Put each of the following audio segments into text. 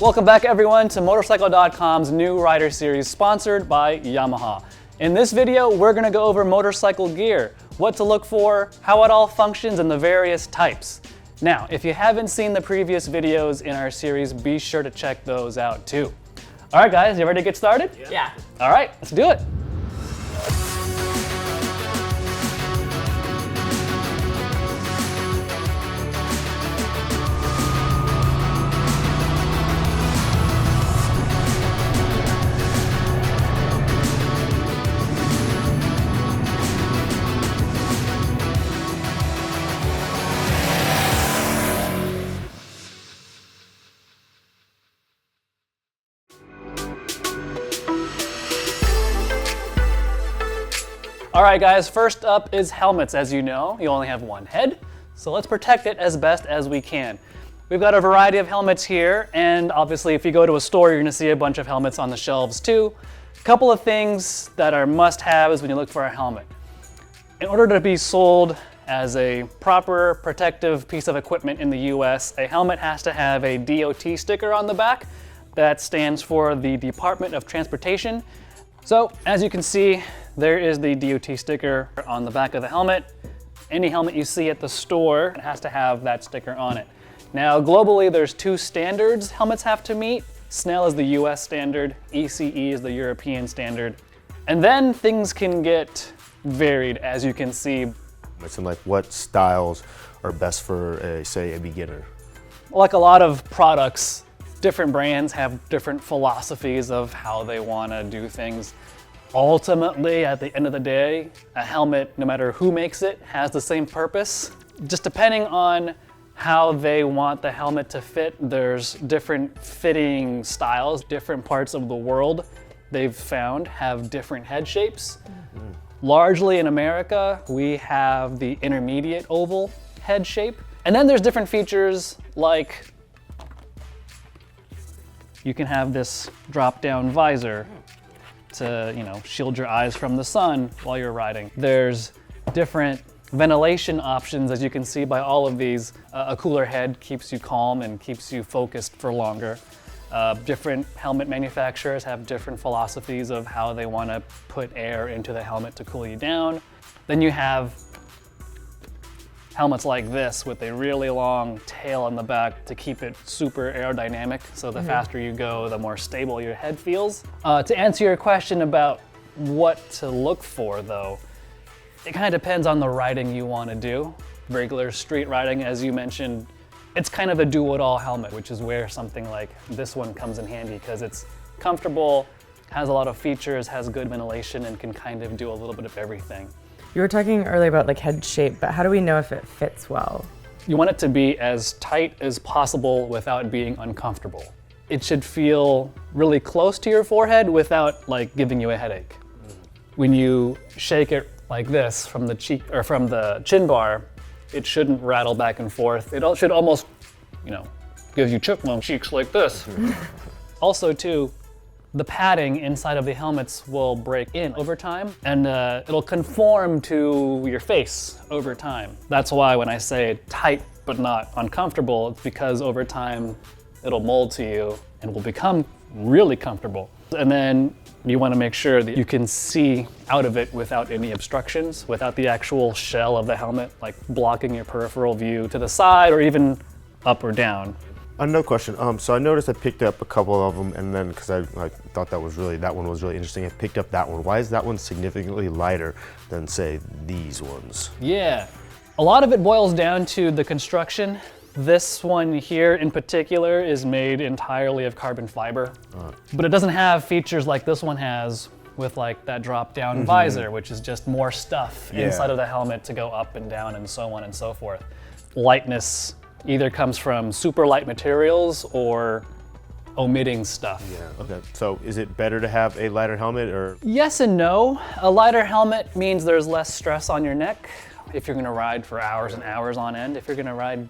Welcome back everyone to Motorcycle.com's new rider series sponsored by Yamaha. In this video, we're gonna go over motorcycle gear, what to look for, how it all functions, and the various types. Now, if you haven't seen the previous videos in our series, be sure to check those out too. All right guys, you ready to get started? Yeah. All right, let's do it. All right guys, first up is helmets. As you know, you only have one head, so let's protect it as best as we can. We've got a variety of helmets here, and obviously if you go to a store, you're gonna see a bunch of helmets on the shelves too. A couple of things that are must-haves when you look for a helmet. In order to be sold as a proper protective piece of equipment in the US, a helmet has to have a DOT sticker on the back. That stands for the Department of Transportation. So as you can see, there is the DOT sticker on the back of the helmet. Any helmet you see at the store has to have that sticker on it. Now globally, there's two standards helmets have to meet. SNEL is the US standard, ECE is the European standard. And then things can get varied, as you can see. It's like what styles are best for, say, a beginner? Like a lot of products, different brands have different philosophies of how they want to do things. Ultimately, at the end of the day, a helmet, no matter who makes it, has the same purpose. Just depending on how they want the helmet to fit, there's different fitting styles. Different parts of the world, they've found, have different head shapes. Largely in America, we have the intermediate oval head shape. And then there's different features like you can have this drop-down visor to, shield your eyes from the sun while you're riding. There's different ventilation options, as you can see by all of these. A cooler head keeps you calm and keeps you focused for longer. Different helmet manufacturers have different philosophies of how they want to put air into the helmet to cool you down. Then you have helmets like this with a really long tail on the back to keep it super aerodynamic, so the faster you go, the more stable your head feels. To answer your question about what to look for though, it kind of depends on the riding you want to do. Regular street riding, as you mentioned, it's kind of a do-it-all helmet, which is where something like this one comes in handy because it's comfortable, has a lot of features, has good ventilation, and can kind of do a little bit of everything. You were talking earlier about like head shape, but how do we know if it fits well? You want it to be as tight as possible without being uncomfortable. It should feel really close to your forehead without like giving you a headache. When you shake it like this from the cheek or from the chin bar, it shouldn't rattle back and forth. It should almost, give you chipmunk cheeks like this. Also too, the padding inside of the helmets will break in over time, and it'll conform to your face over time. That's why when I say tight but not uncomfortable, it's because over time it'll mold to you and will become really comfortable. And then you want to make sure that you can see out of it without any obstructions, without the actual shell of the helmet, like blocking your peripheral view to the side or even up or down. Another question. So I noticed I picked up a couple of them, and then because I thought that one was really interesting, I picked up that one. Why is that one significantly lighter than, say, these ones? Yeah, a lot of it boils down to the construction. This one here in particular is made entirely of carbon fiber, but it doesn't have features like this one has with like that drop-down visor, which is just more stuff inside of the helmet to go up and down and so on and so forth. Lightness either comes from super light materials or omitting stuff. Yeah, okay. So is it better to have a lighter helmet or? Yes and no. A lighter helmet means there's less stress on your neck if you're gonna ride for hours and hours on end. If you're gonna ride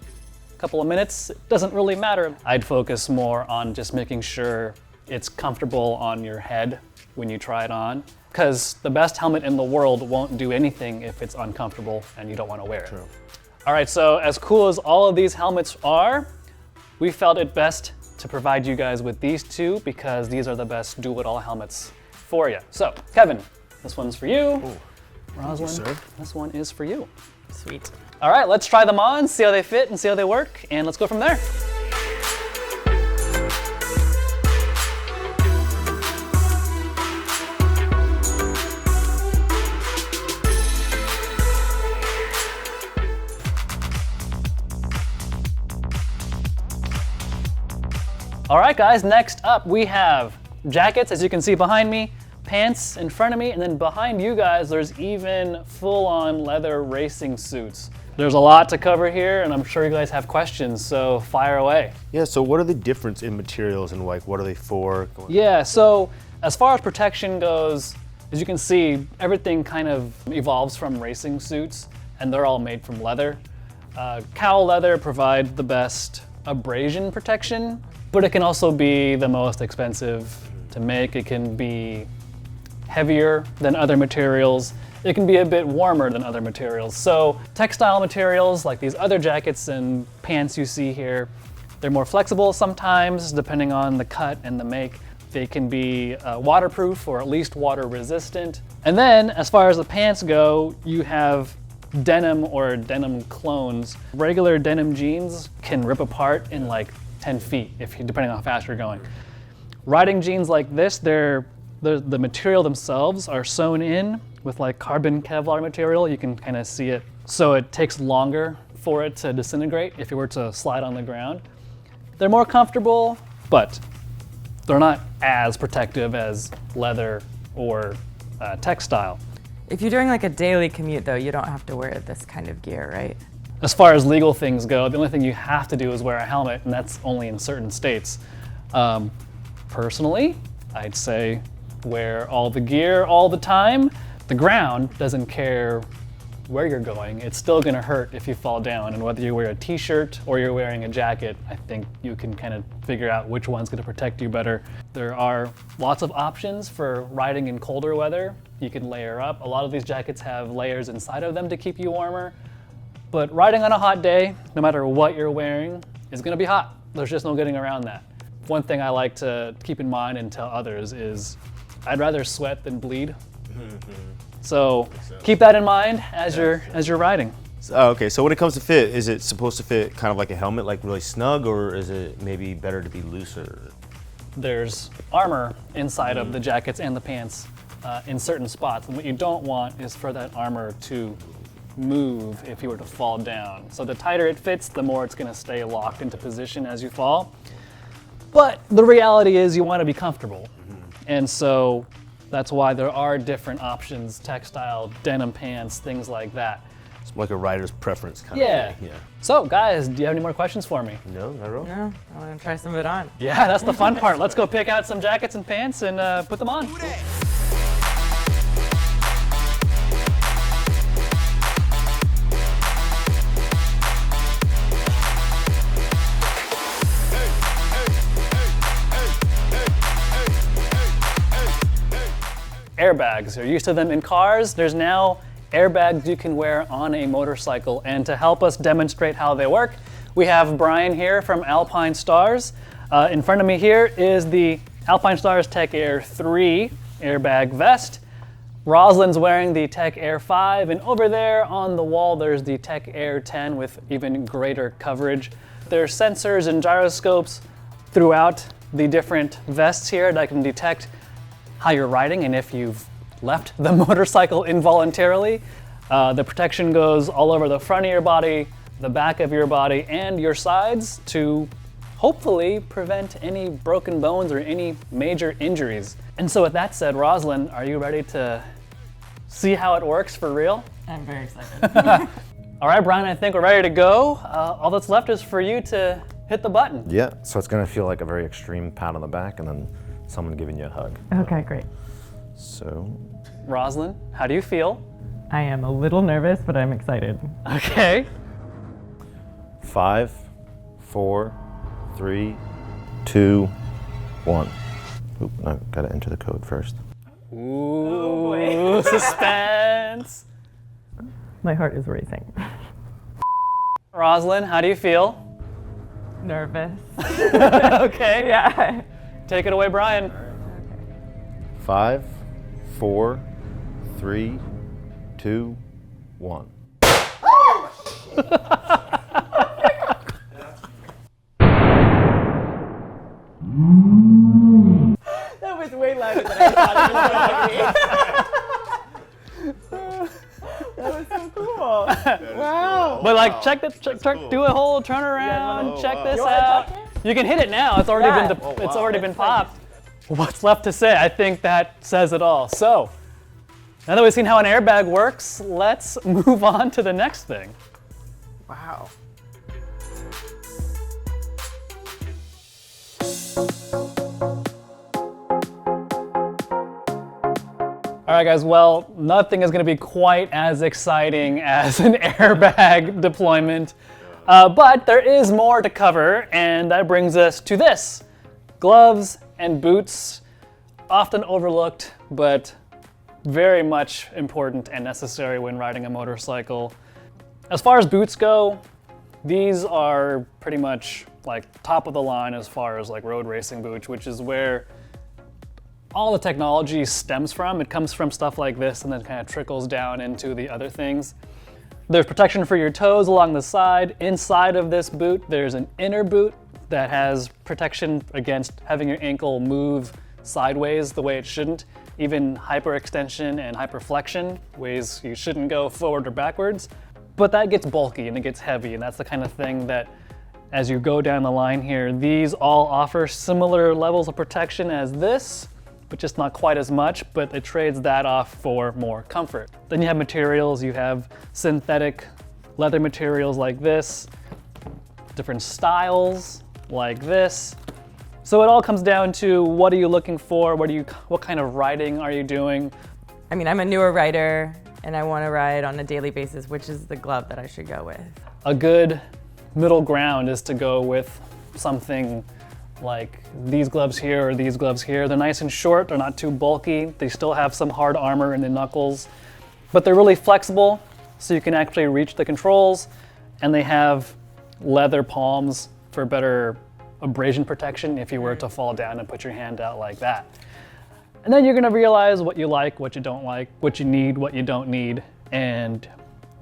a couple of minutes, it doesn't really matter. I'd focus more on just making sure it's comfortable on your head when you try it on, because the best helmet in the world won't do anything if it's uncomfortable and you don't want to wear it. True. All right, so as cool as all of these helmets are, we felt it best to provide you guys with these two because these are the best do-it-all helmets for you. So, Kevin, this one's for you. Ooh. Rosalind, this one is for you. Sweet. All right, let's try them on, see how they fit and see how they work, and let's go from there. All right, guys, next up we have jackets, as you can see behind me, pants in front of me, and then behind you guys, there's even full-on leather racing suits. There's a lot to cover here, and I'm sure you guys have questions, so fire away. Yeah, so what are the difference in materials and like what are they for? Yeah, so as far as protection goes, as you can see, everything kind of evolves from racing suits, and they're all made from leather. Cowl leather provides the best abrasion protection, but it can also be the most expensive to make. It can be heavier than other materials. It can be a bit warmer than other materials. So textile materials like these other jackets and pants you see here, they're more flexible sometimes depending on the cut and the make. They can be waterproof or at least water resistant. And then as far as the pants go, you have denim or denim clones. Regular denim jeans can rip apart in like 10 feet, depending on how fast you're going. Riding jeans like this, the material themselves are sewn in with like carbon Kevlar material. You can kind of see it. So it takes longer for it to disintegrate if it were to slide on the ground. They're more comfortable, but they're not as protective as leather or textile. If you're doing like a daily commute though, you don't have to wear this kind of gear, right? As far as legal things go, the only thing you have to do is wear a helmet, and that's only in certain states. Personally, I'd say wear all the gear all the time. The ground doesn't care where you're going. It's still gonna hurt if you fall down, and whether you wear a t-shirt or you're wearing a jacket, I think you can kind of figure out which one's gonna protect you better. There are lots of options for riding in colder weather. You can layer up. A lot of these jackets have layers inside of them to keep you warmer. But riding on a hot day, no matter what you're wearing, is gonna be hot. There's just no getting around that. One thing I like to keep in mind and tell others is I'd rather sweat than bleed. So keep that in mind as you're riding. Okay, so when it comes to fit, is it supposed to fit kind of like a helmet, like really snug, or is it maybe better to be looser? There's armor inside of the jackets and the pants in certain spots, and what you don't want is for that armor to move if you were to fall down. So the tighter it fits, the more it's gonna stay locked into position as you fall. But the reality is you wanna be comfortable. And so that's why there are different options, textile, denim pants, things like that. It's like a rider's preference kind Yeah. of thing. Yeah. So guys, do you have any more questions for me? No, not at all. No, I want to try some of it on. Yeah, that's the fun part. Let's go pick out some jackets and pants and put them on. Airbags. You're used to them in cars. There's now airbags you can wear on a motorcycle. And to help us demonstrate how they work, we have Brian here from Alpinestars. In front of me here is the Alpinestars Tech Air 3 airbag vest. Rosalind's wearing the Tech Air 5, and over there on the wall there's the Tech Air 10 with even greater coverage. There's sensors and gyroscopes throughout the different vests here that can detect how you're riding and if you've left the motorcycle involuntarily. The protection goes all over the front of your body, the back of your body, and your sides to hopefully prevent any broken bones or any major injuries. And so with that said, Rosalind, are you ready to see how it works for real? I'm very excited. All right, Brian, I think we're ready to go. All that's left is for you to hit the button. Yeah, so it's gonna feel like a very extreme pat on the back and then someone giving you a hug. Okay, great. So, Rosalind, how do you feel? I am a little nervous, but I'm excited. Okay. 5, 4, 3, 2, 1. Oop, I gotta enter the code first. Ooh, suspense. My heart is racing. Rosalind, how do you feel? nervous. Okay. Yeah. Take it away, Brian. 5, 4, 3, 2, 1. That was way louder than I thought it was going to be. That was so cool. Wow. But like, check, do a whole turnaround. Check this wanna out. check You can hit it now. It's already Yeah. been it's already been popped. What's left to say? I think that says it all. So, now that we've seen how an airbag works, let's move on to the next thing. Wow. All right, guys, well, nothing is going to be quite as exciting as an airbag deployment, but there is more to cover, and that brings us to this. Gloves and boots, often overlooked, but very much important and necessary when riding a motorcycle. As far as boots go, these are pretty much like top of the line as far as like road racing boots, which is where all the technology stems from. It comes from stuff like this and then kind of trickles down into the other things. There's protection for your toes along the side. Inside of this boot, there's an inner boot that has protection against having your ankle move sideways the way it shouldn't. Even hyperextension and hyperflexion, ways you shouldn't go forward or backwards. But that gets bulky and it gets heavy, and that's the kind of thing that as you go down the line here, these all offer similar levels of protection as this, but just not quite as much, but it trades that off for more comfort. Then you have materials, you have synthetic leather materials like this, different styles like this. So it all comes down to what are you looking for, what kind of riding are you doing? I mean, I'm a newer rider and I want to ride on a daily basis, which is the glove that I should go with. A good middle ground is to go with something like these gloves here or these gloves here. They're nice and short, they're not too bulky, they still have some hard armor in the knuckles, but they're really flexible, so you can actually reach the controls, and they have leather palms for better abrasion protection if you were to fall down and put your hand out like that. And then you're gonna realize what you like, what you don't like, what you need, what you don't need, and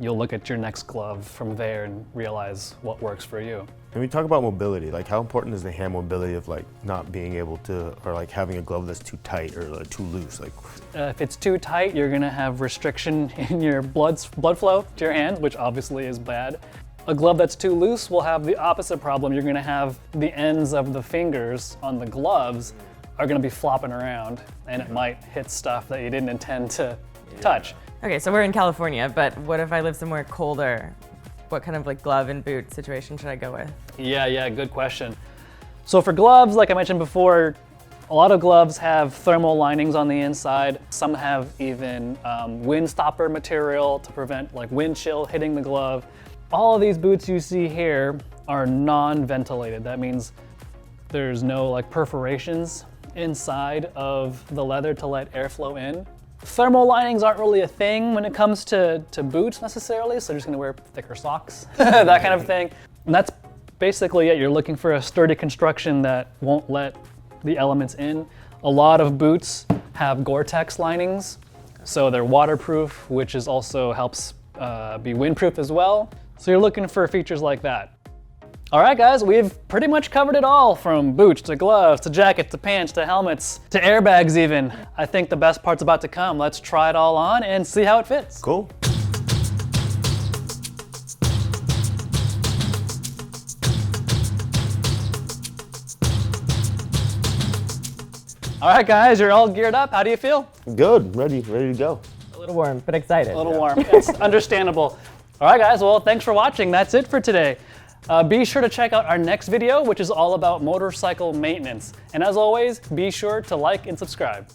you'll look at your next glove from there and realize what works for you. Can we talk about mobility? Like, how important is the hand mobility of like not being able to, or like having a glove that's too tight or like, too loose? Like, If it's too tight, you're gonna have restriction in your blood flow to your hand, which obviously is bad. A glove that's too loose will have the opposite problem. You're gonna have the ends of the fingers on the gloves are gonna be flopping around, and it might hit stuff that you didn't intend to touch. Okay, so we're in California, but what if I live somewhere colder? What kind of like glove and boot situation should I go with? Yeah, good question. So for gloves, like I mentioned before, a lot of gloves have thermal linings on the inside. Some have even wind stopper material to prevent like wind chill hitting the glove. All of these boots you see here are non-ventilated. That means there's no like perforations inside of the leather to let airflow in. Thermal linings aren't really a thing when it comes to boots necessarily, so you're just gonna wear thicker socks, that kind of thing. And that's basically it. You're looking for a sturdy construction that won't let the elements in. A lot of boots have Gore-Tex linings, so they're waterproof, which is also helps be windproof as well. So you're looking for features like that. All right, guys, we've pretty much covered it all, from boots to gloves to jackets to pants to helmets to airbags even. I think the best part's about to come. Let's try it all on and see how it fits. cool. All right, guys, you're all geared up. How do you feel? Good, ready to go. A little warm, but excited. A little warm. It's understandable. All right, guys, well, thanks for watching. That's it for today. Be sure to check out our next video, which is all about motorcycle maintenance. And as always, be sure to like and subscribe.